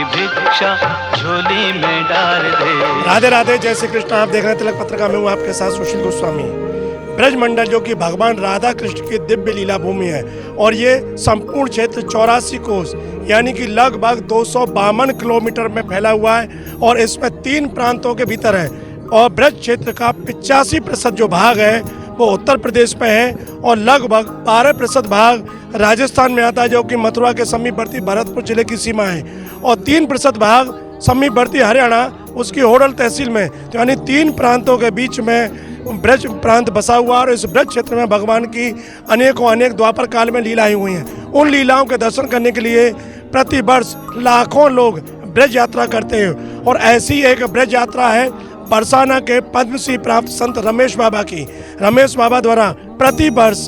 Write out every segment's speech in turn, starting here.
की भिक्षा झोली में डाल दे। राधे राधे, जय श्री कृष्ण। आप देख रहे हैं तिलक पत्रिका में हूँ आपके साथ सुशील गोस्वामी। ब्रज मंडल जो कि भगवान राधा कृष्ण की दिव्य लीला भूमि है और ये संपूर्ण क्षेत्र 84 कोस यानी कि लगभग 252 किलोमीटर में फैला हुआ है और इसमें 3 प्रांतों के भीतर है। और ब्रज क्षेत्र का 85% जो भाग है वो उत्तर प्रदेश में है और लगभग 12% भाग राजस्थान में आता है जो कि मथुरा के समीपवर्ती भरतपुर जिले की सीमा है और 3% भाग समीपवर्ती हरियाणा उसकी होडल तहसील में, तो यानी 3 प्रांतों के बीच में ब्रज प्रांत बसा हुआ और इस ब्रज क्षेत्र में भगवान की अनेक द्वापर काल में लीलाएं हुई हैं। उन लीलाओं के दर्शन करने के लिए प्रति वर्ष लाखों लोग ब्रज यात्रा करते हैं और ऐसी एक ब्रज यात्रा है बरसाना के पद्मश्री प्राप्त संत रमेश बाबा की। रमेश बाबा द्वारा प्रति वर्ष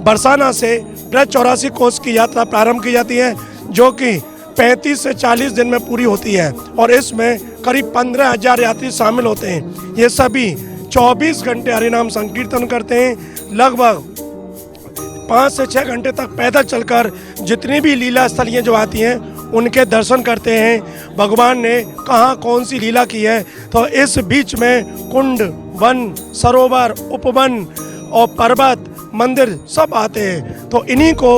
बरसाना से ब्रज 84 कोस की यात्रा प्रारंभ की जाती है जो कि 35 से 40 दिन में पूरी होती है और इसमें करीब 15,000 यात्री शामिल होते हैं। ये सभी 24 घंटे हरिनाम संकीर्तन करते हैं। लगभग 5 से 6 घंटे तक पैदल चलकर जितनी भी लीला स्थलियाँ जो आती हैं उनके दर्शन करते हैं। भगवान ने कहाँ कौन सी लीला की है तो इस बीच में कुंड, वन, सरोवर, उपवन और पर्वत, मंदिर सब आते हैं, तो इन्हीं को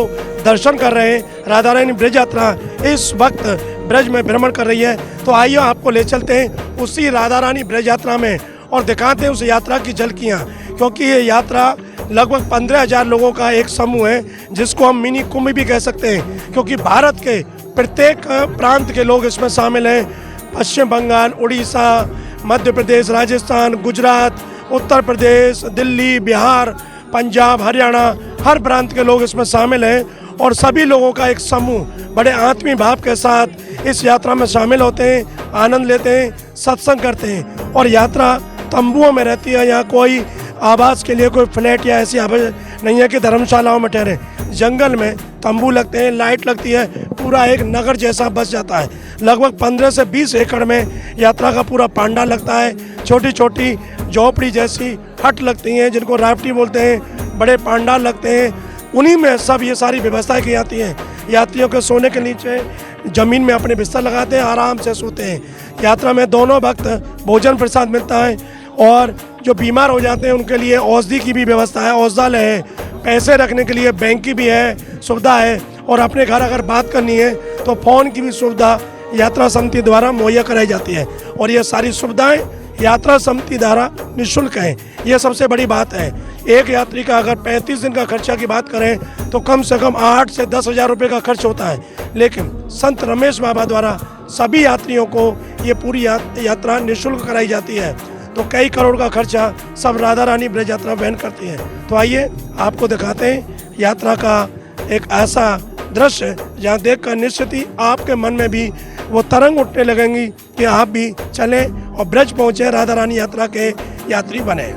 दर्शन कर रहे हैं। राधा रानी ब्रज यात्रा इस वक्त ब्रज में भ्रमण कर रही है, तो आइए आपको ले चलते हैं उसी राधा रानी ब्रज यात्रा में और दिखाते हैं उस यात्रा की झलकियाँ, क्योंकि ये यात्रा लगभग 15,000 लोगों का एक समूह है जिसको हम मिनी कुंभ भी कह सकते हैं, क्योंकि भारत के प्रत्येक प्रांत के लोग इसमें शामिल हैं। पश्चिम बंगाल, उड़ीसा, मध्य प्रदेश, राजस्थान, गुजरात, उत्तर प्रदेश, दिल्ली, बिहार, पंजाब, हरियाणा, हर प्रांत के लोग इसमें शामिल हैं और सभी लोगों का एक समूह बड़े आत्मीय भाव के साथ इस यात्रा में शामिल होते हैं, आनंद लेते हैं, सत्संग करते हैं और यात्रा तंबुओं में रहती है। यहाँ कोई आवास के लिए कोई फ्लैट या ऐसी आवास नहीं है कि धर्मशालाओं में ठहरे। जंगल में तंबू लगते हैं, लाइट लगती है, पूरा एक नगर जैसा बस जाता है। लगभग 15 से 20 एकड़ में यात्रा का पूरा पांडा लगता है। छोटी छोटी झोपड़ी जैसी हट लगती हैं जिनको राफ्टी बोलते हैं, बड़े पांडाल लगते हैं, उन्हीं में सब ये सारी व्यवस्थाएं की जाती हैं। यात्रियों के सोने के नीचे जमीन में अपने बिस्तर लगाते हैं, आराम से सोते हैं। यात्रा में दोनों वक्त भोजन प्रसाद मिलता है और जो बीमार हो जाते हैं उनके लिए औषधि की भी व्यवस्था है, औषधालय है, पैसे रखने के लिए बैंक की भी है सुविधा है और अपने घर अगर बात करनी है तो फ़ोन की भी सुविधा यात्रा समिति द्वारा मुहैया कराई जाती है और ये सारी सुविधाएं यात्रा समिति द्वारा निःशुल्क हैं। ये सबसे बड़ी बात है। एक यात्री का अगर 35 दिन का खर्चा की बात करें तो कम से कम 8 से 10,000 रुपये का खर्च होता है, लेकिन संत रमेश बाबा द्वारा सभी यात्रियों को ये पूरी यात्रा निःशुल्क कराई जाती है। तो कई करोड़ का खर्चा सब राधा रानी ब्रज यात्रा वहन करती है। तो आइए आपको दिखाते हैं यात्रा का एक ऐसा दृश्य जहाँ देखकर निश्चित ही आपके मन में भी वो तरंग उठने लगेंगी कि आप भी चलें और ब्रज पहुँचे, राधा रानी यात्रा के यात्री बने।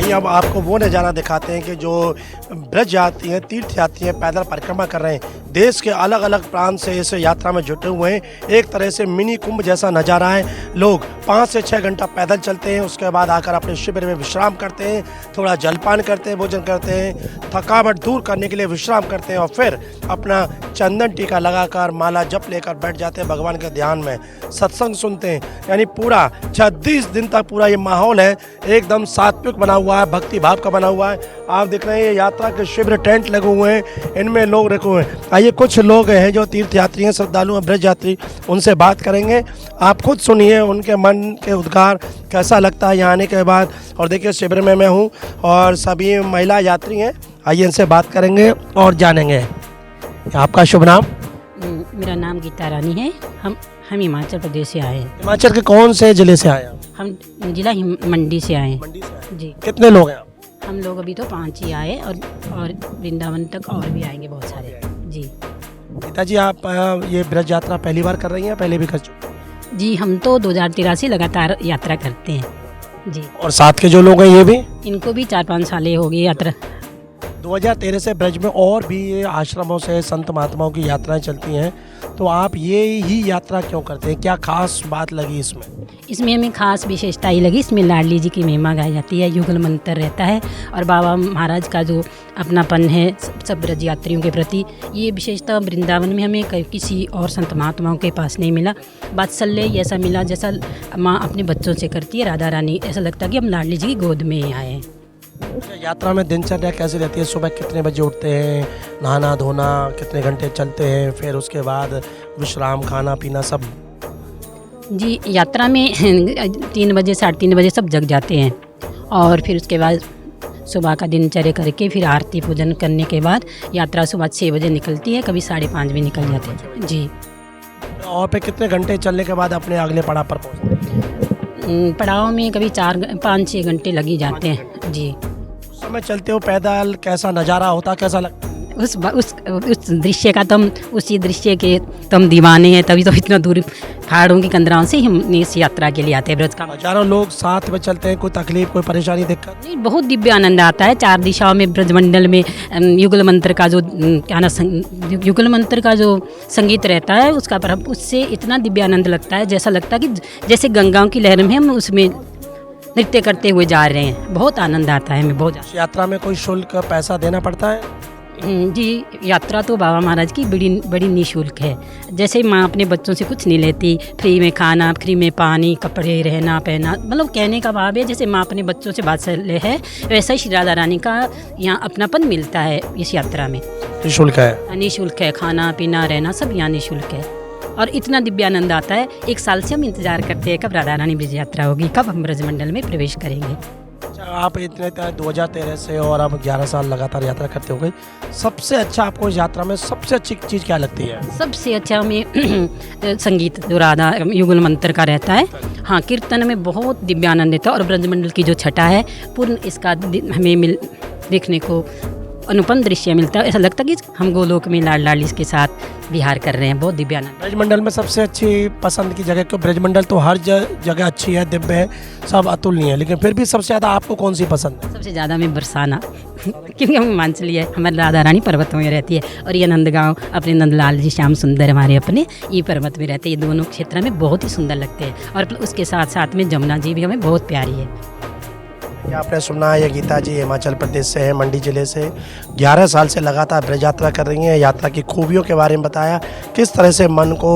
अब आपको वो नज़ारा दिखाते हैं कि जो ब्रज यात्री हैं, तीर्थ यात्री हैं, पैदल परिक्रमा कर रहे हैं, देश के अलग अलग प्रांत से इस यात्रा में जुटे हुए हैं। एक तरह से मिनी कुंभ जैसा नज़ारा है। लोग 5 से 6 घंटा पैदल चलते हैं, उसके बाद आकर अपने शिविर में विश्राम करते हैं, थोड़ा जलपान करते हैं, भोजन करते हैं, थकावट दूर करने के लिए विश्राम करते हैं और फिर अपना चंदन टीका लगाकर माला जप लेकर बैठ जाते हैं भगवान के ध्यान में, सत्संग सुनते हैं। यानी पूरा 36 दिन तक पूरा ये माहौल है एकदम सात्विक बना हुआ है, भक्ति भाव का बना हुआ है। आप देख रहे हैं यात्रा के शिविर टेंट लगे हुए हैं, इनमें लोग रखे हुए हैं। आइए कुछ लोग हैं जो तीर्थ यात्री हैं, श्रद्धालु हैं, ब्रज यात्री, उनसे बात करेंगे। आप खुद सुनिए उनके मन के उद्गार कैसा लगता है यहाँ आने के बाद। और देखिए शिविर में मैं हूँ और सभी महिला यात्री हैं, आइए इनसे बात करेंगे और जानेंगे। आपका शुभ नाम? मेरा नाम गीता रानी है। हम हिमाचल प्रदेश से आए हैं। हिमाचल के कौन से जिले से आए हैं? हम जिला मंडी से आए हैं। मंडी से आए। जी। कितने लोग हैं आप? हम लोग अभी तो 5 ही आए और वृंदावन तक और भी आएंगे बहुत सारे। जी। गीता जी, आप ये ब्रज यात्रा पहली बार कर रही हैं, पहले भी कर चुके हैं? जी, हम तो 2013 से लगातार यात्रा करते हैं। जी। और साथ के जो लोग हैं ये भी? इनको भी 4-5 साल हो गए यात्रा। 2013 से ब्रज में और भी ये आश्रमों से संत महात्माओं की यात्राएं चलती हैं, तो आप ये ही यात्रा क्यों करते हैं? क्या खास बात लगी इसमें? इसमें हमें खास विशेषता ही लगी, इसमें लाडली जी की महिमा गाई जाती है, युगल मंत्र रहता है और बाबा महाराज का जो अपनापन है सब ब्रज यात्रियों के प्रति, ये विशेषता वृंदावन में हमें किसी और संत महात्माओं के पास नहीं मिला। वात्सल्य ऐसा मिला जैसा माँ अपने बच्चों से करती है, राधा रानी, ऐसा लगता है कि हम लाडली जी की गोद में ही आए हैं। यात्रा में दिनचर्या कैसी रहती है? सुबह कितने बजे उठते हैं, नहाना धोना, कितने घंटे चलते हैं, फिर उसके बाद विश्राम, खाना पीना सब? जी, यात्रा में 3 बजे 3:30 बजे सब जग जाते हैं और फिर उसके बाद सुबह का दिनचर्या करके फिर आरती पूजन करने के बाद यात्रा सुबह 6 बजे निकलती है, कभी 5:30 भी निकल जाते हैं। जी। और फिर कितने घंटे चलने के बाद अपने अगले पड़ाव पर पहुँचते हैं? पड़ाव में कभी 5-6 घंटे लग ही जाते हैं। जी। उस समय चलते हो पैदल, कैसा नज़ारा होता, कैसा लगता? उस दृश्य का तुम उसी दृश्य के तुम दीवाने हैं, तभी तो इतना दूर पहाड़ों की कंदराओं से हम इस यात्रा के लिए आते हैं ब्रज का। हजारों लोग साथ में चलते हैं, कोई तकलीफ, कोई परेशानी, दिक्कत? नहीं, बहुत दिव्य आनंद आता है। 4 दिशाओं में ब्रजमंडल में युगल मंत्र का जो युगल मंत्र का जो संगीत रहता है उसका उससे इतना दिव्य आनंद लगता है, जैसा लगता है कि जैसे गंगाओं की लहर में हम उसमें नृत्य करते हुए जा रहे हैं। बहुत आनंद आता है हमें, बहुत। यात्रा में कोई शुल्क, पैसा देना पड़ता है? जी, यात्रा तो बाबा महाराज की बड़ी निःशुल्क है। जैसे माँ अपने बच्चों से कुछ नहीं लेती, फ्री में खाना, फ्री में पानी, कपड़े, रहना पहना, मतलब कहने का भाव है जैसे माँ अपने बच्चों से वात्सल्य है, वैसा ही श्री राधा रानी का यहाँ अपनापन मिलता है इस यात्रा में। निःशुल्क है? निःशुल्क है, खाना पीना रहना सब यहाँ निःशुल्क है और इतना दिव्य आनंद आता है। 1 साल से हम इंतजार करते हैं कब राधा रानी ब्रज यात्रा होगी, कब हम ब्रजमंडल में प्रवेश करेंगे। आप इतने 2013 से और अब 11 साल लगातार यात्रा करते हो गए, सबसे अच्छा आपको इस यात्रा में सबसे अच्छी चीज़ क्या लगती है? सबसे अच्छा हमें संगीत जो राधा युगल मंत्र का रहता है, हाँ, कीर्तन में बहुत दिव्य आनंद देता है और ब्रजमंडल की जो छटा है पूर्ण इसका हमें देखने को अनुपम दृश्य मिलता है। ऐसा लगता है कि हम गोलोक में लाडली के साथ विहार कर रहे हैं, बहुत दिव्य आनंद। ब्रजमंडल में सबसे अच्छी पसंद की जगह, क्यों? ब्रजमंडल तो हर जगह अच्छी है, दिव्य है, सब अतुलनीय है, लेकिन फिर भी सबसे ज़्यादा आपको कौन सी पसंद है? सबसे ज़्यादा में बरसाना क्योंकि हम हिमाचली है, हमारी राधा रानी पर्वतों में रहती है और ये नंदगांव अपने नंदलाल जी श्याम सुंदर हमारे अपने ये पर्वत में रहते हैं। ये दोनों क्षेत्र में बहुत ही सुंदर लगते हैं और उसके साथ साथ में जमुना जी भी हमें बहुत प्यारी है। ये आपने सुना है, ये गीता जी हिमाचल प्रदेश से है, मंडी जिले से 11 साल से लगातार ब्रज यात्रा कर रही हैं। यात्रा की खूबियों के बारे में बताया, किस तरह से मन को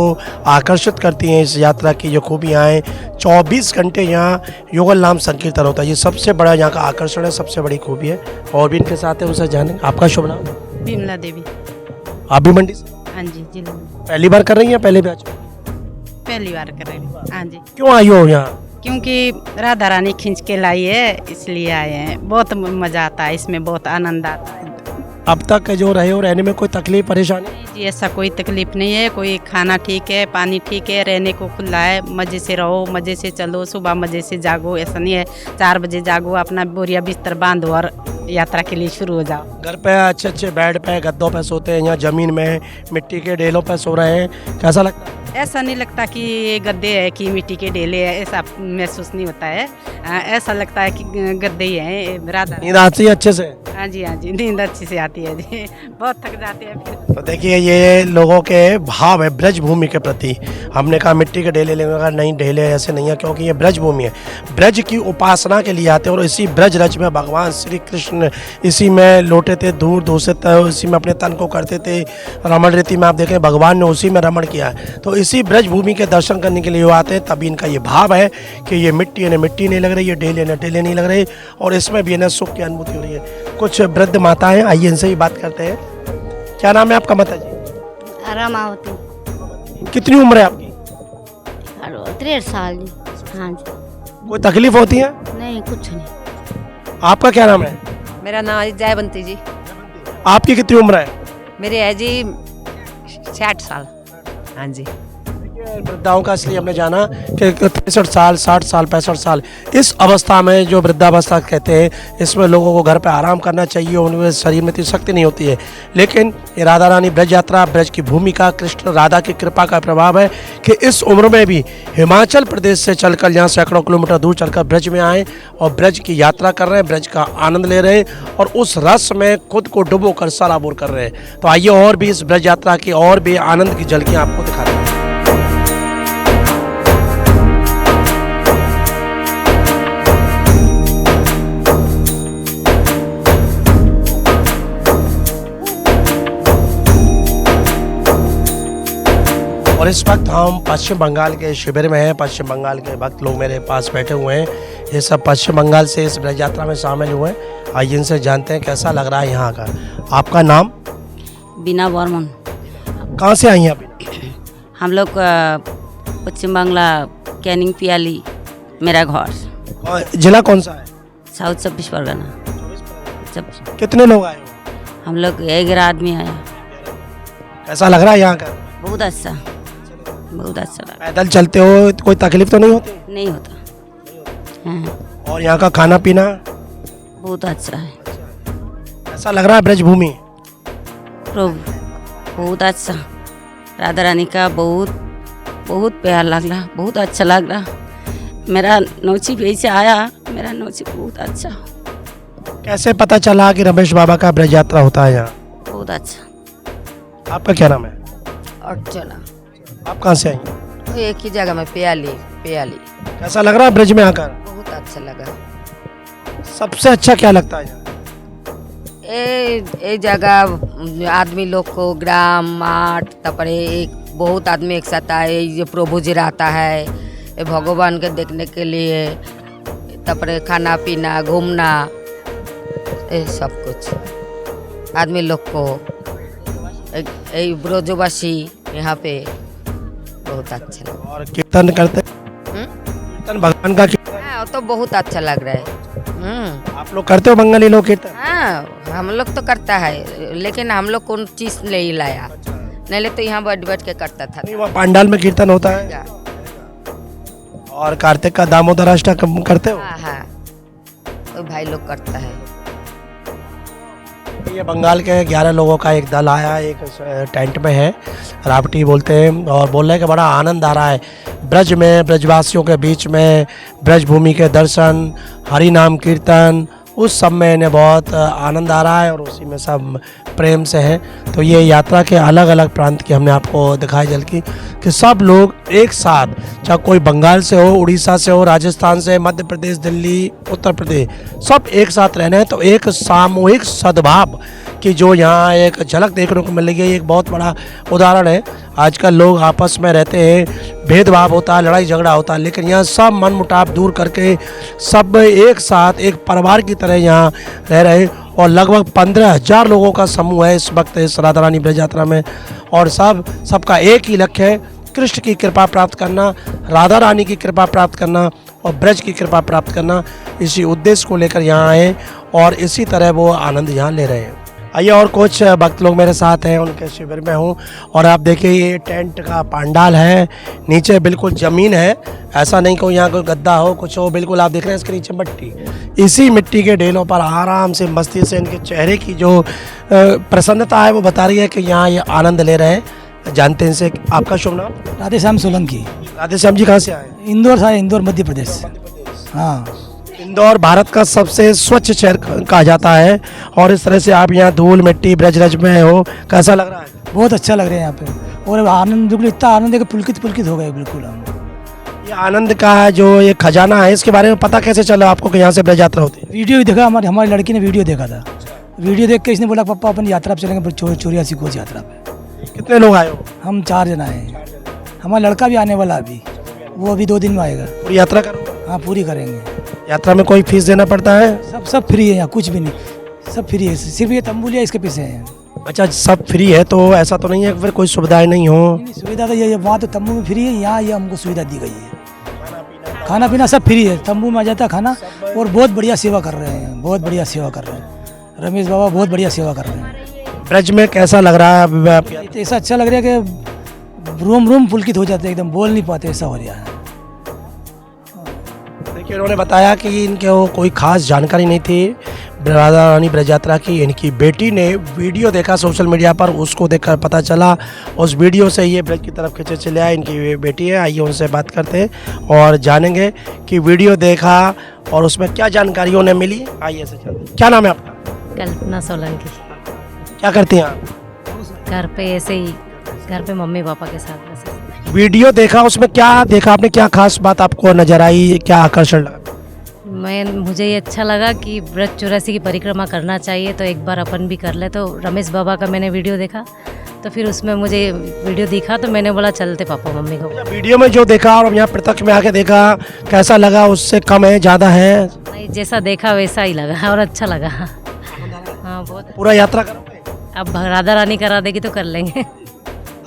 आकर्षित करती हैं इस यात्रा की जो खूबियाँ हैं। 24 घंटे यहाँ युगल नाम संकीर्तन होता है, ये सबसे बड़ा यहाँ का आकर्षण है, सबसे बड़ी खूबी है। और भी इनके साथ है, उनसे जाने। आपका शुभ नाम? विमला देवी। आप भी मंडी से? हाँ जी, जिले में। पहली बार कर रही हैं, पहले बैच? पहली बार कर रहे हैं। हाँ जी। क्यों आई हो यहाँ? क्योंकि राधा रानी खींच के लाई है, इसलिए आए हैं। बहुत मज़ा आता है इसमें, बहुत आनंद आता है। अब तक जो रहे हो, रहने में कोई तकलीफ परेशानी? जी, ऐसा कोई तकलीफ नहीं है, कोई खाना ठीक है, पानी ठीक है, रहने को खुला है, मज़े से रहो, मज़े से चलो, सुबह मज़े से जागो। ऐसा नहीं है 4 बजे जागो, अपना बोरिया बिस्तर बांधो और यात्रा के लिए शुरू हो जाओ। घर पे अच्छे बेड पे, गद्दों पे सोते हैं, यहाँ ज़मीन में मिट्टी के डेलों पे सो रहे हैं, कैसा लगता है? ऐसा नहीं लगता कि ये गद्दे है कि मिट्टी के डेले है, ऐसा महसूस नहीं होता है। ऐसा लगता है कि गद्दे ही हैं। राधा नींद आती है अच्छे से? हाँ जी, हाँ जी, नींद अच्छी से आती है जी। बहुत थक जाते हैं फिर। तो देखिए, ये लोगों के भाव है ब्रज भूमि के प्रति। हमने कहा मिट्टी के ढेले लेंगे, नहीं, ढेले ऐसे नहीं है, क्योंकि ये ब्रज भूमि है। ब्रज की उपासना के लिए आते हैं और इसी ब्रज रज में भगवान श्री कृष्ण इसी में लोटे थे, दूर दूर से इसी में अपने तन को करते थे। रमण रीति में आप देखें, भगवान ने उसी में रमण किया है। तो इसी ब्रज भूमि के दर्शन करने के लिए वो आते हैं। तभी इनका ये भाव है कि ये मिट्टी ने मिट्टी नहीं लग रही, ये ढेले ने ढेले नहीं लग रही, और इसमें भी इन्हें सुख की अनुभूति हो रही है। कुछ वृद्ध माताएं, आइए इनसे ही बात करते हैं। क्या नाम है आपका माता जी? रमावती। कितनी उम्र है आपकी? 63 साल जी। हाँ जी। कोई तकलीफ होती है? नहीं, कुछ नहीं। आपका क्या नाम है? मेरा नाम है जयवंती जी। आपकी कितनी उम्र है? मेरे है जी 60 साल। हाँ जी। वृद्धाओं का इसलिए हमने जाना कि 65 साल, 60 साल, 65 साल, इस अवस्था में जो वृद्धावस्था कहते हैं, इसमें लोगों को घर पे आराम करना चाहिए, उनके शरीर में इतनी शक्ति नहीं होती है। लेकिन ये राधा रानी ब्रज यात्रा, ब्रज की भूमिका, कृष्ण राधा की कृपा का प्रभाव है कि इस उम्र में भी हिमाचल प्रदेश से चलकर यहाँ सैकड़ों किलोमीटर दूर चलकर ब्रज में आए और ब्रज की यात्रा कर रहे हैं, ब्रज का आनंद ले रहे हैं और उस रस में खुद को डुबो कर सराबोर कर रहे हैं। तो आइए और भी इस ब्रज यात्रा की और भी आनंद की झलकियाँ आपको दिखा रहे हैं। और इस वक्त हम पश्चिम बंगाल के शिविर में हैं। पश्चिम बंगाल के भक्त लोग मेरे पास बैठे हुए हैं। ये सब पश्चिम बंगाल से इस ब्रज यात्रा में शामिल हुए हैं। आइए इनसे जानते हैं कैसा लग रहा है यहाँ का। आपका नाम? बीना बर्मन। कहाँ से आई हैं आप? हम लोग पश्चिम बांग्ला कैनिंग पियाली मेरा घर। जिला कौन सा है? साउथ 24 परगना। कितने लोग आए हो? हम लोग 11 आदमी आया। कैसा लग रहा है यहाँ का? बहुत अच्छा, बहुत अच्छा लगा। पैदल चलते हो तो कोई तकलीफ तो नहीं होती? नहीं होता। हाँ, और यहाँ का खाना पीना बहुत अच्छा है। कैसा लग रहा है ब्रज भूमि? प्रभु बहुत अच्छा, राधा रानी का बहुत बहुत प्यार लग रहा, बहुत अच्छा लग रहा। मेरा नौची भी ऐसे आया, मेरा नौची बहुत अच्छा। कैसे पता चला कि रमेश बाबा का ब्रज यात्रा होता है यहाँ? बहुत अच्छा। आपका क्या नाम है? अर्चना। आप कहाँ से आई? तो एक ही जगह में पियाली। कैसा लग रहा है ब्रज में आकर? बहुत अच्छा लगा। सबसे अच्छा क्या लगता है यहाँ? ए जगह आदमी लोग को ग्राम माठ तपरे एक बहुत आदमी एक साथ आए, ये प्रभु जी रहता है, ये भगवान के देखने के लिए, तपरे खाना पीना घूमना, ये सब कुछ आदमी लोग को ब्रजवासी यहाँ पे बहुत अच्छा लगा। और कीर्तन करते? कीर्तन भगवान का कीर्तन? हाँ, तो बहुत अच्छा लग रहा है। आप लोग करते हो बंगाली लोग कीर्तन? हाँ, हम लोग तो करता है, लेकिन हम लोग कौन चीज नहीं लाया, नहीं तो यहाँ बैठ के करता था। नहीं, वहाँ पंडाल में कीर्तन होता है। और कार्तिक का दामोदर अष्टकम करते हो? हाँ, तो भाई लोग करता है। ये बंगाल के 11 लोगों का एक दल आया, एक टेंट में है, रावटी बोलते हैं, और बोल रहे हैं कि बड़ा आनंद आ रहा है ब्रज में, ब्रजवासियों के बीच में, ब्रज भूमि के दर्शन, हरि नाम कीर्तन, उस सब में इन्हें बहुत आनंद आ रहा है और उसी में सब प्रेम से हैं। तो ये यात्रा के अलग अलग प्रांत की हमने आपको दिखाई झलकी कि सब लोग एक साथ, चाहे कोई बंगाल से हो, उड़ीसा से हो, राजस्थान से, मध्य प्रदेश, दिल्ली, उत्तर प्रदेश, सब एक साथ रहने हैं। तो एक सामूहिक सद्भाव की जो यहाँ एक झलक देखने को मिल रही है, एक बहुत बड़ा उदाहरण है। आजकल लोग आपस में रहते हैं, भेदभाव होता है, लड़ाई झगड़ा होता है, लेकिन यहाँ सब मन मुटाव दूर करके सब एक साथ एक परिवार की तरह यहाँ रह रहे हैं। और लगभग 15,000 लोगों का समूह है इस वक्त इस राधा रानी ब्रज यात्रा में, और सबका एक ही लक्ष्य है, कृष्ण की कृपा प्राप्त करना, राधा रानी की कृपा प्राप्त करना और ब्रज की कृपा प्राप्त करना। इसी उद्देश्य को लेकर यहाँ आए और इसी तरह वो आनंद यहाँ ले रहे हैं। आइए और कुछ भक्त लोग मेरे साथ हैं, उनके शिविर में हूँ। और आप देखिए ये टेंट का पंडाल है, नीचे बिल्कुल ज़मीन है, ऐसा नहीं कि यहाँ कोई गद्दा हो कुछ हो, बिल्कुल आप देख रहे हैं इसके नीचे मिट्टी। इसी मिट्टी के ढेलों पर आराम से मस्ती से इनके चेहरे की जो प्रसन्नता है वो बता रही है कि यहाँ ये आनंद ले रहे हैं। जानते हैं इनसे। आपका शुभ नाम? राधेश्याम सोलंकी। राधेश्याम जी कहाँ से आए? इंदौर से, इंदौर मध्य प्रदेश। हाँ, इंदौर भारत का सबसे स्वच्छ शहर कहा जाता है, और इस तरह से आप यहाँ धूल मिट्टी ब्रज में हो, कैसा लग रहा है? बहुत अच्छा लग रहा है यहाँ पे, और आनंद बिल्कुल इतना आनंद है कि पुलकित हो गए बिल्कुल हम। ये आनंद का जो ये खजाना है, इसके बारे में पता कैसे चला आपको कि यहाँ से ब्रज यात्रा होती है? वीडियो भी देखा, हमारी लड़की ने वीडियो देखा था। वीडियो देख के इसने बोला पापा अपन यात्रा पे चलेंगे, 84 कोस यात्रा पे। कितने लोग आए हो? हम 4 जन आए हैं। हमारा लड़का भी आने वाला अभी, वो अभी 2 दिन में आएगा। पूरी यात्रा करो? हाँ, पूरी करेंगे। यात्रा में कोई फीस देना पड़ता है? सब फ्री है यहाँ, कुछ भी नहीं, सब फ्री है, सिर्फ ये तंबू लिया इसके पीछे है। अच्छा, सब फ्री है तो ऐसा तो नहीं है फिर कोई सुविधाएं नहीं हो? सुविधा तो ये वहाँ तो तंबू में फ्री है, यहाँ ये हमको सुविधा दी गई है। खाना पीना सब फ्री है, तंबू में आ जाता है खाना, और बहुत बढ़िया सेवा कर रहे हैं, बहुत बढ़िया सेवा कर रहे हैं। रमेश बाबा बहुत बढ़िया सेवा कर रहे हैं। ब्रज में कैसा लग रहा है? ऐसा अच्छा लग रहा है कि रूम पुलकित हो जाते हैं, एकदम बोल नहीं पाते, ऐसा हो रहा है। देखिए उन्होंने बताया कि इनके वो कोई खास जानकारी नहीं थी राधा रानी ब्रज यात्रा की। इनकी बेटी ने वीडियो देखा सोशल मीडिया पर, उसको देखकर पता चला, उस वीडियो से ये ब्रज की तरफ खींचे चले आए। इनकी बेटी है, आइए उनसे बात करते हैं और जानेंगे कि वीडियो देखा और उसमें क्या जानकारी उन्हें मिली। आइए से चलते। क्या नाम है आपका? कल्पना सोलंकी। क्या करती हैं आप? घर पे ऐसे ही, घर पे मम्मी पापा के साथ बस। वीडियो देखा, उसमें क्या देखा आपने, क्या खास बात आपको नजर आई, क्या आकर्षण लगा? मुझे ये अच्छा लगा कि ब्रज 84 की परिक्रमा करना चाहिए, तो एक बार अपन भी कर ले। तो रमेश बाबा का मैंने वीडियो देखा, तो फिर उसमें मुझे वीडियो दिखा, तो मैंने बोला चलते पापा मम्मी को। वीडियो में जो देखा और यहाँ प्रत्यक्ष में आके देखा, कैसा लगा? उससे कम है, ज़्यादा है? नहीं, जैसा देखा वैसा ही लगा और अच्छा लगा। हाँ, बहुत। पूरा यात्रा करोगे? अब राधा रानी करा देगी तो कर लेंगे।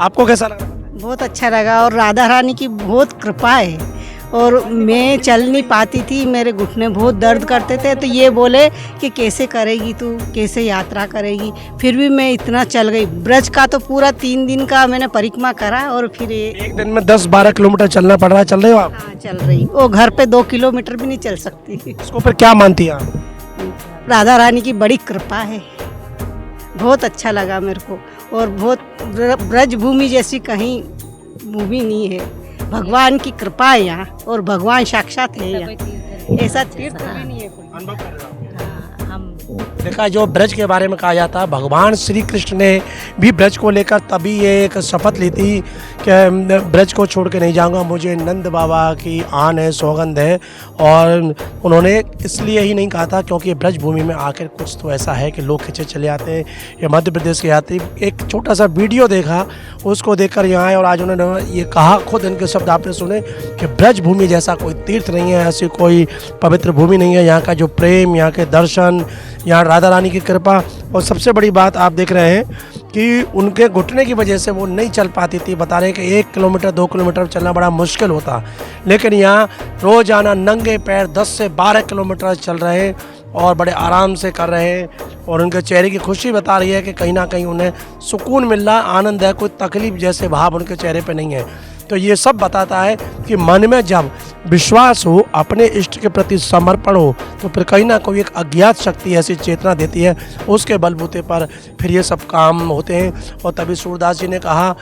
आपको कैसा लगा? बहुत अच्छा लगा और राधा रानी की बहुत कृपा है। और मैं चल नहीं पाती थी, मेरे घुटने बहुत दर्द करते थे, तो ये बोले कि कैसे करेगी तू, कैसे यात्रा करेगी। फिर भी मैं इतना चल गई। ब्रज का तो पूरा 3 दिन का मैंने परिक्रमा करा और फिर एक दिन में 10-12 किलोमीटर चलना पड़ रहा है। चल रहे हो आप? हाँ, चल रही। वो घर पे 2 किलोमीटर भी नहीं चल सकती। इसको फिर क्या मानती है आप? राधा रानी की बड़ी कृपा है। बहुत अच्छा लगा मेरे को। और बहुत ब्रज भूमि जैसी कहीं भूमि नहीं है। भगवान की कृपा है यहाँ, और भगवान साक्षात है यहाँ। ऐसा तीर्थ भी नहीं है कोई। देखा, जो ब्रज के बारे में कहा जाता है, भगवान श्री कृष्ण ने भी ब्रज को लेकर तभी ये एक शपथ ली थी कि ब्रज को छोड़ के नहीं जाऊंगा, मुझे नंद बाबा की आन है, सौगंध है। और उन्होंने इसलिए ही नहीं कहा था क्योंकि ब्रज भूमि में आकर कुछ तो ऐसा है कि लोग खींचे चले आते हैं। ये मध्य प्रदेश के यात्री एक छोटा सा वीडियो देखा, उसको देखकर यहाँ आए और आज उन्होंने ये कहा, खुद इनके शब्द आपने सुने कि ब्रज भूमि जैसा कोई तीर्थ नहीं है, ऐसी कोई पवित्र भूमि नहीं है। यहाँ का जो प्रेम, यहाँ के दर्शन, यहाँ राधा रानी की कृपा, और सबसे बड़ी बात आप देख रहे हैं कि उनके घुटने की वजह से वो नहीं चल पाती थी। बता रहे हैं कि 1 किलोमीटर 2 किलोमीटर चलना बड़ा मुश्किल होता, लेकिन यहाँ रोज़ाना नंगे पैर 10 से 12 किलोमीटर चल रहे हैं और बड़े आराम से कर रहे हैं। और उनके चेहरे की खुशी बता रही है कि कहीं ना कहीं उन्हें सुकून मिल रहा, आनंद है, कोई तकलीफ जैसे भाव उनके चेहरे पे नहीं है। तो ये सब बताता है कि मन में जब विश्वास हो, अपने इष्ट के प्रति समर्पण हो, तो फिर कहीं ना कोई एक अज्ञात शक्ति ऐसी चेतना देती है, उसके बलबूते पर फिर ये सब काम होते हैं। और तभी सूरदास जी ने कहा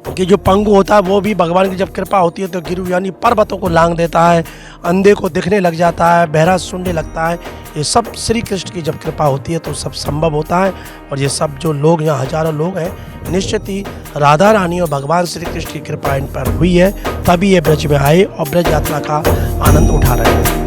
कि जो पंगु होता है वो भी भगवान की जब कृपा होती है तो गिरु यानी पर्वतों को लांग देता है, अंधे को दिखने लग जाता है, बहरा सुनने लगता है। ये सब श्री कृष्ण की जब कृपा होती है तो सब संभव होता है। और ये सब जो लोग यहाँ हजारों लोग हैं, निश्चित ही राधा रानी और भगवान श्री कृष्ण की कृपा इन पर हुई है, तभी ये ब्रज में आए और ब्रज यात्रा का आनंद उठा रहे हैं।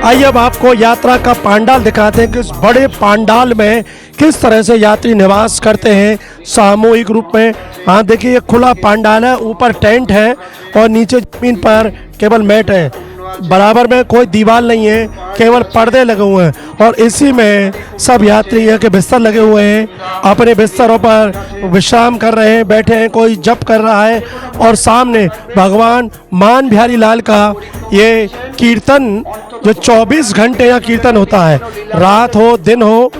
आइए अब आपको यात्रा का पांडाल दिखाते हैं कि इस बड़े पांडाल में किस तरह से यात्री निवास करते हैं सामूहिक रूप में। हाँ देखिए, ये खुला पांडाल है, ऊपर टेंट है और नीचे जमीन पर केवल मैट है, बराबर में कोई दीवार नहीं है, केवल पर्दे लगे हुए हैं। और इसी में सब यात्री यहाँ के बिस्तर लगे हुए हैं, अपने बिस्तरों पर विश्राम कर रहे हैं, बैठे हैं, कोई जप कर रहा है। और सामने भगवान मान बिहारी लाल का ये कीर्तन, जो 24 घंटे यहाँ कीर्तन होता है, रात हो दिन हो।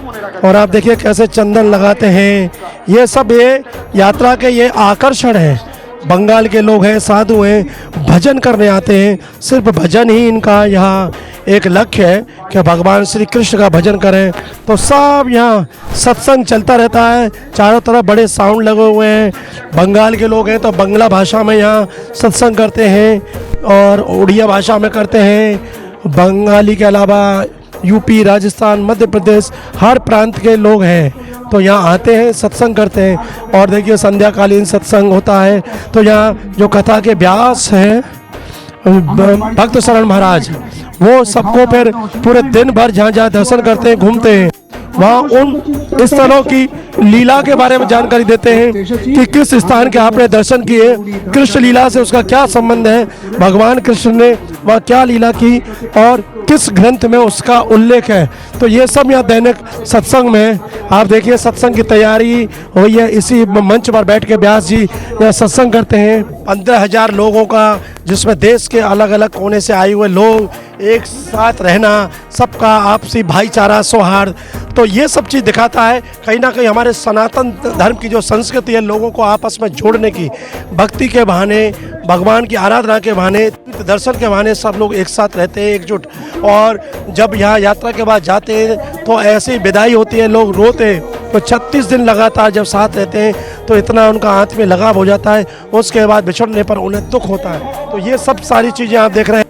और आप देखिए कैसे चंदन लगाते हैं, ये सब ये यात्रा के ये आकर्षण है। बंगाल के लोग हैं, साधु हैं, भजन करने आते हैं, सिर्फ भजन ही इनका यहाँ एक लक्ष्य है कि भगवान श्री कृष्ण का भजन करें। तो सब यहाँ सत्संग चलता रहता है, चारों तरफ बड़े साउंड लगे हुए हैं। बंगाल के लोग हैं तो बंगला भाषा में यहाँ सत्संग करते हैं और उड़िया भाषा में करते हैं। बंगाली के अलावा यूपी, राजस्थान, मध्य प्रदेश, हर प्रांत के लोग हैं तो यहाँ आते हैं, सत्संग करते हैं। और देखिए संध्याकालीन सत्संग होता है, तो यहाँ जो कथा के व्यास हैं भक्त शरण महाराज, वो सबको फिर पूरे दिन भर जहाँ जहाँ दर्शन करते हैं, घूमते हैं, वहाँ उन स्थलों की लीला के बारे में जानकारी देते हैं कि किस स्थान के आपने दर्शन किए, कृष्ण लीला से उसका क्या संबंध है, भगवान कृष्ण ने वह क्या लीला की और किस ग्रंथ में उसका उल्लेख है। तो ये सब यहाँ दैनिक सत्संग में आप देखिए सत्संग की तैयारी हुई है। इसी मंच पर बैठ के व्यास जी यहाँ सत्संग करते हैं। 15,000 लोगों का, जिसमें देश के अलग अलग कोने से आए हुए लोग एक साथ रहना, सबका आपसी भाईचारा, सौहार्द, तो ये सब चीज़ दिखाता है कहीं ना कहीं हमारे सनातन धर्म की जो संस्कृति है, लोगों को आपस में जोड़ने की, भक्ति के बहाने, भगवान की आराधना के बहाने, दर्शन के बहाने सब लोग एक साथ रहते हैं एकजुट। और जब यहाँ यात्रा के बाद जाते हैं तो ऐसी विदाई होती है, लोग रोते हैं। तो 36 दिन लगातार जब साथ रहते हैं तो इतना उनका हाथ में लगाव हो जाता है, उसके बाद बिछड़ने पर उन्हें दुख होता है। तो ये सब सारी चीज़ें आप देख रहे हैं।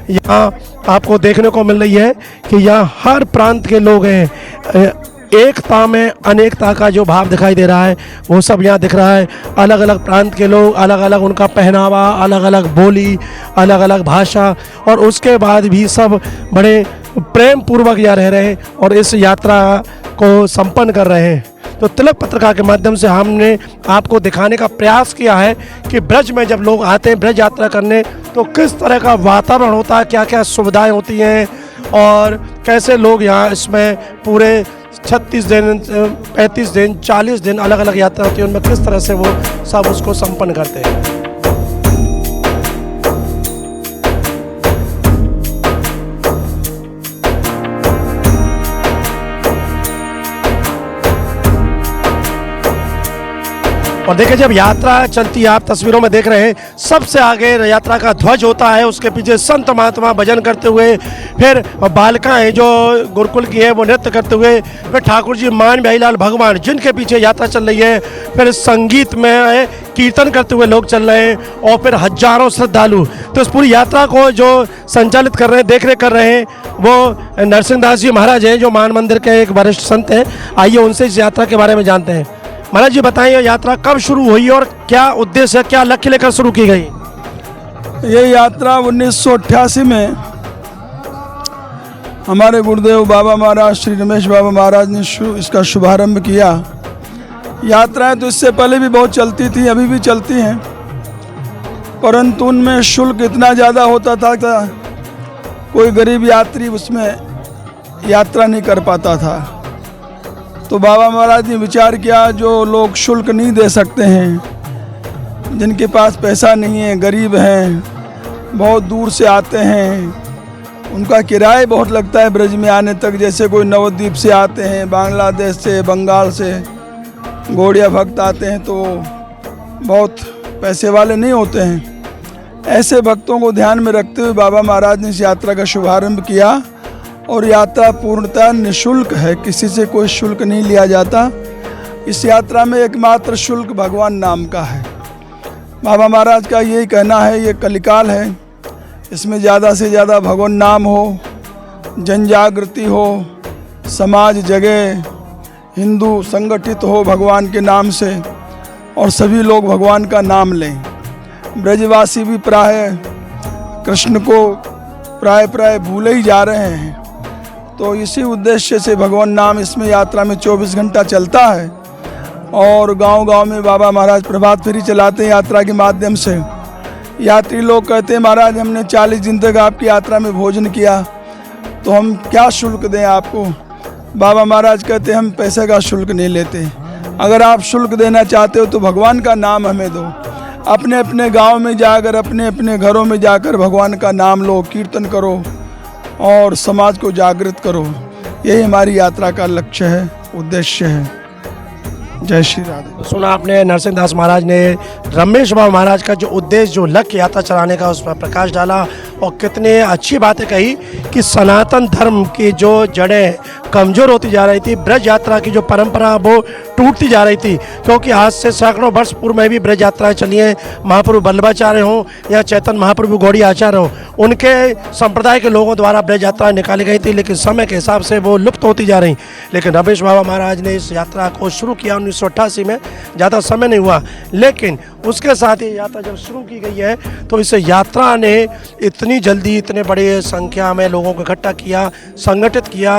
यहाँ आपको देखने को मिल रही है कि यहाँ हर प्रांत के लोग हैं। एकता में अनेकता का जो भाव दिखाई दे रहा है वो सब यहाँ दिख रहा है। अलग अलग प्रांत के लोग, अलग अलग उनका पहनावा, अलग अलग बोली, अलग अलग भाषा, और उसके बाद भी सब बड़े प्रेम पूर्वक यहाँ रह रहे हैं और इस यात्रा को संपन्न कर रहे हैं। तो तिलक पत्रिका के माध्यम से हमने आपको दिखाने का प्रयास किया है कि ब्रज में जब लोग आते हैं ब्रज यात्रा करने तो किस तरह का वातावरण होता है, क्या क्या सुविधाएं होती हैं और कैसे लोग यहाँ इसमें पूरे 36 दिन, 35 दिन, 40 दिन अलग अलग यात्रा होती है, उनमें किस तरह से वो सब उसको संपन्न करते हैं। और देखिए जब यात्रा चलती है, आप तस्वीरों में देख रहे हैं, सबसे आगे यात्रा का ध्वज होता है, उसके पीछे संत महात्मा भजन करते हुए, फिर बालिकाएं जो गुरुकुल की है वो नृत्य करते हुए, फिर ठाकुर जी मान बिहारीलाल भगवान जिनके पीछे यात्रा चल रही है, फिर संगीत में कीर्तन करते हुए लोग चल रहे हैं, और फिर हजारों श्रद्धालु। तो इस पूरी यात्रा को जो संचालित कर रहे हैं, देख रेख कर रहे हैं, वो नरसिंहदास जी महाराज हैं जो मान मंदिर के एक वरिष्ठ संत हैं। आइए उनसे इस यात्रा के बारे में जानते हैं। महाराज जी बताइए, यात्रा कब शुरू हुई और क्या उद्देश्य है, क्या लक्ष्य लेकर शुरू की गई? ये यात्रा 1988 में हमारे गुरुदेव बाबा महाराज श्री रमेश बाबा महाराज ने इसका शुभारंभ किया। यात्राएं तो इससे पहले भी बहुत चलती थी, अभी भी चलती हैं, परंतु उनमें शुल्क इतना ज़्यादा होता था कि कोई गरीब यात्री उसमें यात्रा नहीं कर पाता था। तो बाबा महाराज ने विचार किया, जो लोग शुल्क नहीं दे सकते हैं, जिनके पास पैसा नहीं है, गरीब हैं, बहुत दूर से आते हैं, उनका किराया बहुत लगता है ब्रज में आने तक, जैसे कोई नवद्वीप से आते हैं, बांग्लादेश से, बंगाल से गौड़िया भक्त आते हैं तो बहुत पैसे वाले नहीं होते हैं। ऐसे भक्तों को ध्यान में रखते हुए बाबा महाराज ने इस यात्रा का शुभारंभ किया। और यात्रा पूर्णतः निःशुल्क है, किसी से कोई शुल्क नहीं लिया जाता। इस यात्रा में एकमात्र शुल्क भगवान नाम का है। बाबा महाराज का यही कहना है, ये कलिकाल है, इसमें ज़्यादा से ज़्यादा भगवान नाम हो, जन जागृति हो, समाज जगे, हिंदू संगठित हो भगवान के नाम से, और सभी लोग भगवान का नाम लें। ब्रजवासी भी प्राय कृष्ण को प्राय भूले ही जा रहे हैं। तो इसी उद्देश्य से भगवान नाम इसमें यात्रा में 24 घंटा चलता है। और गांव-गांव में बाबा महाराज प्रभात फेरी चलाते हैं यात्रा के माध्यम से। यात्री लोग कहते हैं, महाराज हमने 40 दिन तक आपकी यात्रा में भोजन किया, तो हम क्या शुल्क दें आपको? बाबा महाराज कहते हैं, हम पैसे का शुल्क नहीं लेते, अगर आप शुल्क देना चाहते हो तो भगवान का नाम हमें दो। अपने अपने गांव में जाकर, अपने अपने घरों में जाकर भगवान का नाम लो, कीर्तन करो और समाज को जागृत करो। यही हमारी यात्रा का लक्ष्य है, उद्देश्य है। जय श्री राधे। सुना आपने, नरसिंहदास महाराज ने रमेश बाबा महाराज का जो उद्देश्य, जो लक्ष्य यात्रा चलाने का, उस पर प्रकाश डाला और कितने अच्छी बातें कही कि सनातन धर्म की जो जड़ें कमज़ोर होती जा रही थी, ब्रज यात्रा की जो परंपरा वो टूटती जा रही थी, क्योंकि आज से सैकड़ों वर्ष पूर्व में भी ब्रज यात्राएँ चली हैं। महाप्रभु वल्लभाचार्य हों या चैतन्य महाप्रभु गौड़ी आचार्य हों, उनके संप्रदाय के लोगों द्वारा ब्रज यात्रा निकाली गई थी, लेकिन समय के हिसाब से वो लुप्त होती जा रही। लेकिन रमेश बाबा महाराज ने इस यात्रा को शुरू किया 1988 में, ज़्यादा समय नहीं हुआ, लेकिन उसके साथ ही यात्रा जब शुरू की गई है तो इस यात्रा ने इतनी जल्दी, इतने बड़े संख्या में लोगों को इकट्ठा किया, संगठित किया,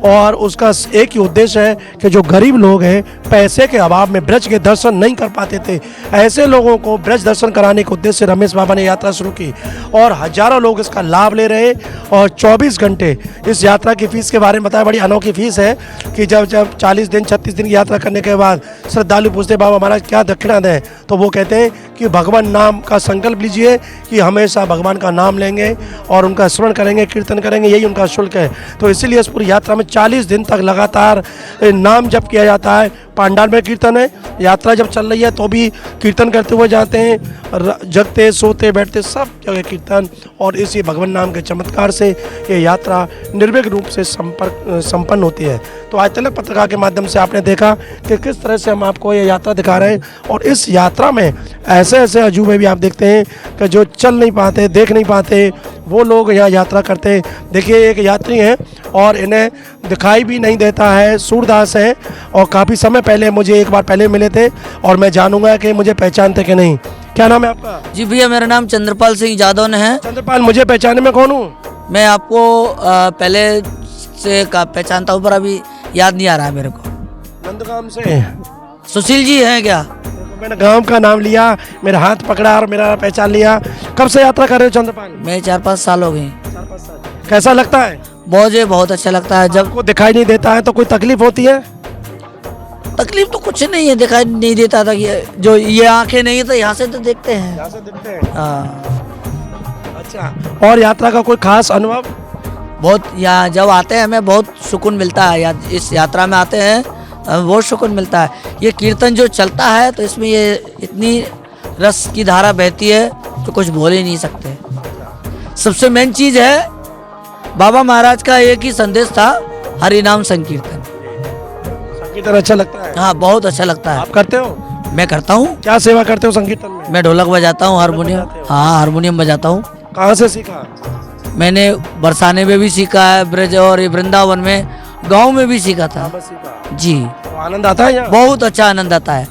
और उसका एक ही उद्देश्य है कि जो गरीब लोग हैं पैसे के अभाव में ब्रज के दर्शन नहीं कर पाते थे, ऐसे लोगों को ब्रज दर्शन कराने के उद्देश्य से रमेश बाबा ने यात्रा शुरू की और हजारों लोग इसका लाभ ले रहे। और 24 घंटे इस यात्रा की फीस के बारे में बताया, बड़ी अनोखी फीस है कि जब 40 दिन 36 दिन की यात्रा करने के बाद श्रद्धालु पूछते बाबा महाराज क्या दक्षिणा दें, तो वो कहते हैं कि भगवान नाम का संकल्प लीजिए कि हमेशा भगवान का नाम लेंगे और उनका स्मरण करेंगे, कीर्तन करेंगे, यही उनका शुल्क है। तो इसीलिए इस पूरी यात्रा में 40 दिन तक लगातार नाम जप किया जाता है। पांडाल में कीर्तन है, यात्रा जब चल रही है तो भी कीर्तन करते हुए जाते हैं, जगते सोते बैठते सब जगह कीर्तन। और इसी भगवान नाम के चमत्कार से ये यात्रा निर्विघ्न रूप से संपन्न होती है। तो आज तिलक पत्रिका के माध्यम से आपने देखा कि किस तरह से हम आपको ये यात्रा दिखा रहे हैं। और इस यात्रा में ऐसे ऐसे अजूबे भी आप देखते हैं कि जो चल नहीं पाते, देख नहीं पाते, वो लोग यहाँ यात्रा करते हैं। देखिए एक यात्री हैं और इन्हें दिखाई भी नहीं देता है, सूरदास हैं और काफ़ी समय पहले मुझे एक बार पहले मिले थे और मैं जानूंगा कि मुझे पहचानते कि नहीं। क्या नाम है आपका? जी भैया मेरा नाम चंद्रपाल सिंह जादव है। चंद्रपाल, मुझे पहचाने में कौन हूँ? मैं आपको पहले से पहचानता हूँ पर अभी याद नहीं आ रहा है मेरे को। नंदगाम से सुशील जी हैं क्या? मैंने गांव का नाम लिया, मेरा हाथ पकड़ा और मेरा पहचान लिया। कब से यात्रा कर रहे हो चंद्रपाल? मैं 4-5 साल हो गए। कैसा लगता है? बहुत अच्छा लगता है। जब को दिखाई नहीं देता है तो कोई तकलीफ होती है? तकलीफ तो कुछ नहीं है, दिखाई नहीं देता था। जो ये आंखें नहीं है तो यहाँ से तो देखते हैं। यहाँ से देखते हैं। हाँ। अच्छा, और यात्रा का कोई खास अनुभव? बहुत, यहाँ जब आते हैं हमें बहुत सुकून मिलता है। इस यात्रा में आते हैं बहुत सुकून मिलता है। ये कीर्तन जो चलता है तो इसमें ये इतनी रस की धारा बहती है तो कुछ बोल ही नहीं सकते। सबसे मेन चीज है बाबा महाराज का एक ही संदेश था, हरि नाम संकीर्तन। संकीर्तन अच्छा लगता है? हाँ बहुत अच्छा लगता है। आप करते हो? मैं करता हूँ। क्या सेवा करते हो संकीर्तन में? मैं ढोलक बजाता हूँ, हारमोनियम। हाँ हारमोनियम बजाता हूँ। कहाँ से सीखा? मैंने बरसाने में भी सीखा है, ब्रज और वृंदावन में, गांव में भी सीखा था। जी। तो आनंद आता है यहाँ? बहुत अच्छा आनंद आता है।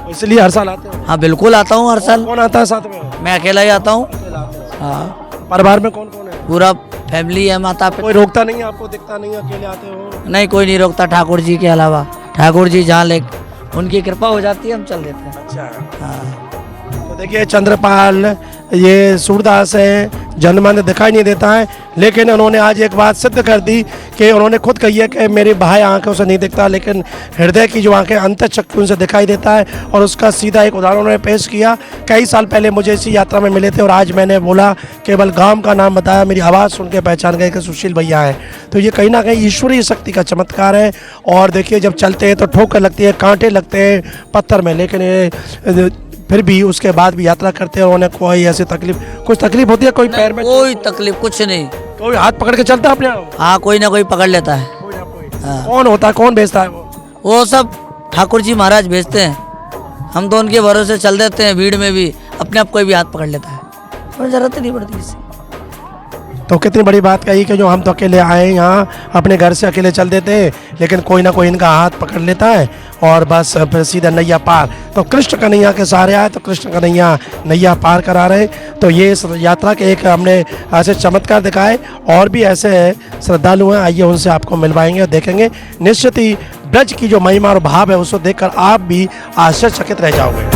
इसलिए हर साल आते हो? हाँ बिल्कुल आता हूँ हर साल। कौन आता है साथ में? मैं अकेला ही आता हूँ। हाँ। परिवार में कौन कौन है? पूरा फैमिली है, माता पिता। कोई रोकता नहीं है आपको? दिखता नहीं अकेले आते हो? नहीं कोई नहीं रोकता, ठाकुर जी के अलावा। ठाकुर जी जहाँ ले उनकी कृपा हो जाती है हम चल देते हैं। अच्छा। हाँ। तो देखिए चंद्रपाल ये सूरदास है, जन्मंद दिखाई नहीं देता है, लेकिन उन्होंने आज एक बात सिद्ध कर दी कि उन्होंने खुद कही है कि मेरी बाह्य आंखों से नहीं दिखता लेकिन हृदय की जो आंखें अंतःचक्षु उनसे दिखाई देता है। और उसका सीधा एक उदाहरण उन्होंने पेश किया। कई साल पहले मुझे इसी यात्रा में मिले थे और आज मैंने बोला, केवल गांव का नाम बताया, मेरी आवाज़ सुन के पहचान गए कि सुशील भैया है। तो ये कहीं ना कहीं ईश्वरीय शक्ति का चमत्कार है। और देखिए जब चलते हैं तो ठोकर लगती है, कांटे लगते हैं पत्थर में, लेकिन ये फिर भी उसके बाद भी यात्रा करते हैं। उन्हें कोई ऐसी तकलीफ, कुछ तकलीफ होती है? कोई पैर में? कोई तकलीफ कुछ नहीं। कोई हाथ पकड़ के चलता है अपने आप? हाँ कोई ना कोई पकड़ लेता है। हाँ। कौन होता है, कौन भेजता है? वो सब ठाकुर जी महाराज भेजते हैं, हम तो उनके भरोसे चल देते हैं। भीड़ में भी अपने आप कोई भी हाथ पकड़ लेता है, कोई जरूरत नहीं पड़ती किसी। तो कितनी बड़ी बात कही कि जो हम तो अकेले आए यहाँ, अपने घर से अकेले चल देते हैं, लेकिन कोई ना कोई इनका हाथ पकड़ लेता है और बस फिर सीधा नैया पार। तो कृष्ण कन्हैया के सहारे आए तो कृष्ण कन्हैया नैया पार करा रहे। तो ये इस यात्रा के एक हमने ऐसे चमत्कार दिखाए। और भी ऐसे श्रद्धालु हैं, आइए उनसे आपको मिलवाएंगे और देखेंगे। निश्चित ही ब्रज की जो महिमा और भाव है उसको देखकर आप भी आश्चर्यचकित रह जाओगे।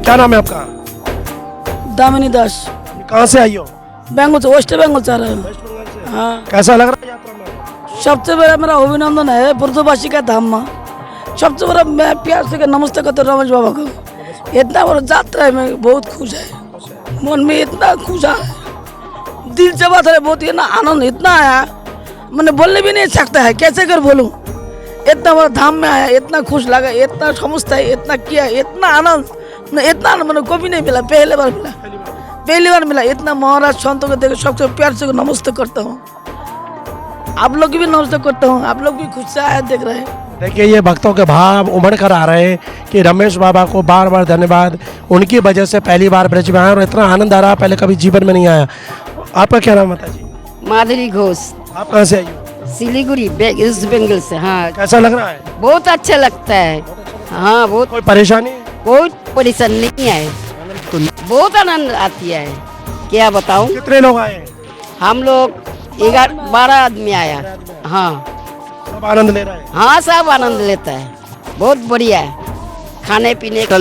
क्या नाम है आपका? दामिनी दास। कहाँ से आई हो? बेंगल से, वेस्ट बंगाल से आ रहे हैं। हाँ। कैसा लग रहा है यात्रा में? सबसे बड़ा मेरा अभिनंदन है ब्रजवासी का धाम में। सबसे बड़ा मैं प्यार से नमस्ते करते रमेश बाबा को। इतना बड़ा यात्रा है, मैं बहुत खुश है, मन में इतना खुश है, दिल से बात है, बहुत इतना आनंद इतना आया, मैंने बोलने भी नहीं सकता है, कैसे कर बोलूँ। इतना बड़ा धाम में आया, इतना खुश लगा, इतना समझता है, इतना किया, इतना आनंद, इतना मैंने कभी नहीं मिला, पहली बार मिला। इतना महाराज संतों को देख सबसे प्यार से नमस्ते करता हूँ। आप लोग भी नमस्ते करता हूँ, आप लोग भी खुश से आया देख रहे हैं। देखिए ये भक्तों के भाव उमड़ कर आ रहे हैं कि रमेश बाबा को बार बार धन्यवाद, उनकी वजह से पहली बार ब्रज में आया और इतना आनंद आ रहा, पहले कभी जीवन में नहीं आया। आपका क्या नाम है जी? माधुरी घोष। आप कहाँ से आई हो? सिलीगुड़ी, वेस्ट बंगाल से। हाँ। कैसा लग रहा है? बहुत अच्छा लगता है। हाँ बहुत। कोई परेशानी? बहुत परेशानी नहीं है। आपको? बहुत आनंद आती है, क्या बताऊं। कितने लोग आए हैं? हम लोग 12 आदमी आया। हाँ, सब आनंद ले रहे हैं? हाँ सब आनंद लेता है, बहुत बढ़िया है खाने पीने का।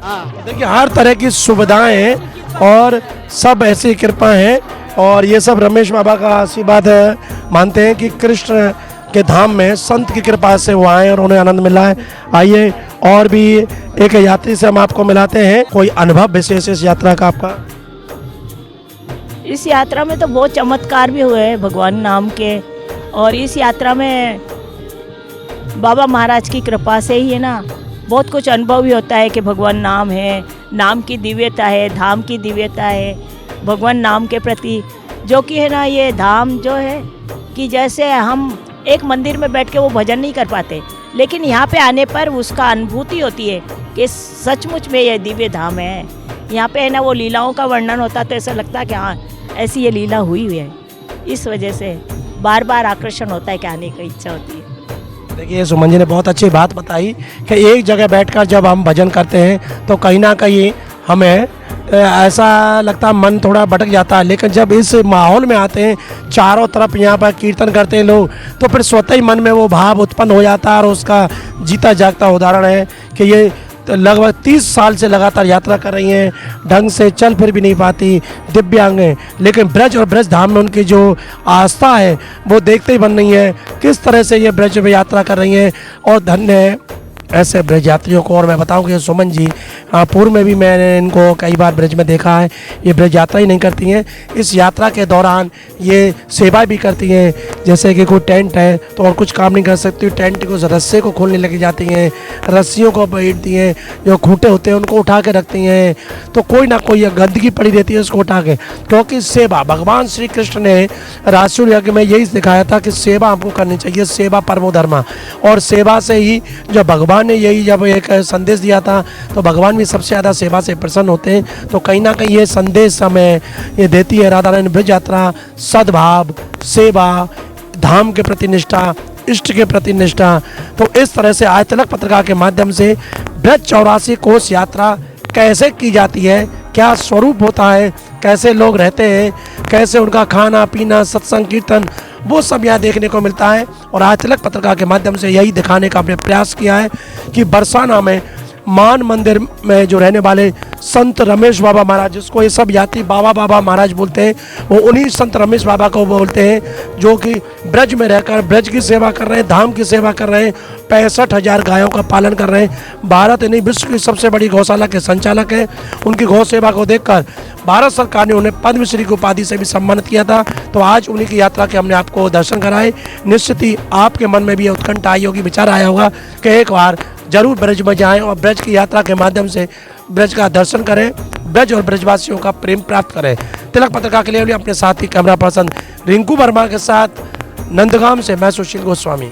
हाँ, देखिए हर तरह की सुविधाएं हैं और सब ऐसी कृपा है, और ये सब रमेश बाबा का आशीर्वाद है। मानते हैं कि कृष्ण के धाम में संत की कृपा से वो आए और उन्हें आनंद मिला है। आइए और भी एक यात्री से हम आपको मिलाते हैं। कोई अनुभव विशेष इस यात्रा का आपका? इस यात्रा में तो बहुत चमत्कार भी हुए हैं भगवान नाम के, और इस यात्रा में बाबा महाराज की कृपा से ही है ना, बहुत कुछ अनुभव भी होता है कि भगवान नाम है, नाम की दिव्यता है, धाम की दिव्यता है भगवान नाम के प्रति, जो कि है ना ये धाम जो है कि जैसे हम एक मंदिर में बैठ के वो भजन नहीं कर पाते, लेकिन यहाँ पे आने पर उसका अनुभूति होती है कि सचमुच में ये दिव्य धाम है। यहाँ पे है ना वो लीलाओं का वर्णन होता तो ऐसा लगता है कि हाँ ऐसी ये लीला हुई है। इस वजह से बार बार आकर्षण होता है कि आने की इच्छा होती है। देखिए सुमन जी ने बहुत अच्छी बात बताई कि एक जगह बैठकर जब हम भजन करते हैं तो कहीं ना कहीं हमें ऐसा लगता है मन थोड़ा भटक जाता है, लेकिन जब इस माहौल में आते हैं, चारों तरफ यहाँ पर कीर्तन करते हैं लोग, तो फिर स्वतः ही मन में वो भाव उत्पन्न हो जाता है। और उसका जीता जागता उदाहरण है कि ये लगभग 30 साल से लगातार यात्रा कर रही हैं, ढंग से चल फिर भी नहीं पाती, दिव्यांग हैं, लेकिन ब्रज और ब्रज धाम में उनकी जो आस्था है वो देखते ही बन रही है किस तरह से ये ब्रज में यात्रा कर रही हैं। और धन्य है ऐसे ब्रज यात्रियों को। और मैं बताऊं कि सुमन जी पूर्व में भी मैंने इनको कई बार ब्रज में देखा है। ये ब्रज यात्रा ही नहीं करती हैं, इस यात्रा के दौरान ये सेवा भी करती हैं। जैसे कि कोई टेंट है तो और कुछ काम नहीं कर सकती, टेंट को रस्से को खोलने लगी जाती हैं, रस्सियों को बैठती हैं, जो खूंटे होते हैं उनको उठा के रखती हैं, तो कोई ना कोई गंदगी पड़ी रहती है उसको उठा के, क्योंकि सेवा भगवान श्री कृष्ण ने राष्ट्रीय यज्ञ में यही सिखाया था कि सेवा हमको करनी चाहिए, सेवा परमो धर्मा। और सेवा से ही जब भगवान ने यही जब एक संदेश दिया था तो भगवान भी सबसे ज़्यादा सेवा से प्रसन्न होते हैं। तो कहीं ना कहीं ये संदेश हमें ये देती है राधा रानी ब्रज यात्रा, सद्भाव, सेवा, धाम के प्रति निष्ठा, इष्ट के प्रति निष्ठा। तो इस तरह से आज तिलक पत्रिका के माध्यम से ब्रज 84 कोस यात्रा कैसे की जाती है, क्या स्वरूप होता है, कैसे लोग रहते हैं, कैसे उनका खाना पीना, सत्संग कीर्तन, वो सब यहाँ देखने को मिलता है। और आज तिलक पत्रिका के माध्यम से यही दिखाने का हमने प्रयास किया है कि बरसाना में मान मंदिर में जो रहने वाले संत रमेश बाबा महाराज, जिसको ये सब यात्री बाबा महाराज बोलते हैं, वो उन्हीं संत रमेश बाबा को बोलते हैं जो कि ब्रज में रहकर ब्रज की सेवा कर रहे हैं, धाम की सेवा कर रहे हैं, 65,000 गायों का पालन कर रहे हैं। भारत नहीं विश्व की सबसे बड़ी गौशाला के संचालक हैं। उनकी गौ सेवा को देखकर भारत सरकार ने उन्हें पद्मश्री की उपाधि से भी सम्मानित किया था। तो आज उन्हीं की यात्रा के हमने आपको दर्शन कराए। निश्चित ही आपके मन में भी उत्कंठा आई होगी, विचार आया होगा कि एक बार जरूर ब्रज में जाएं और ब्रज की यात्रा के माध्यम से ब्रज का दर्शन करें, ब्रज और ब्रजवासियों का प्रेम प्राप्त करें। तिलक पत्रिका के लिए अपने साथी कैमरा पर्सन रिंकू वर्मा के साथ नंदगाम से मैं सुशील गोस्वामी।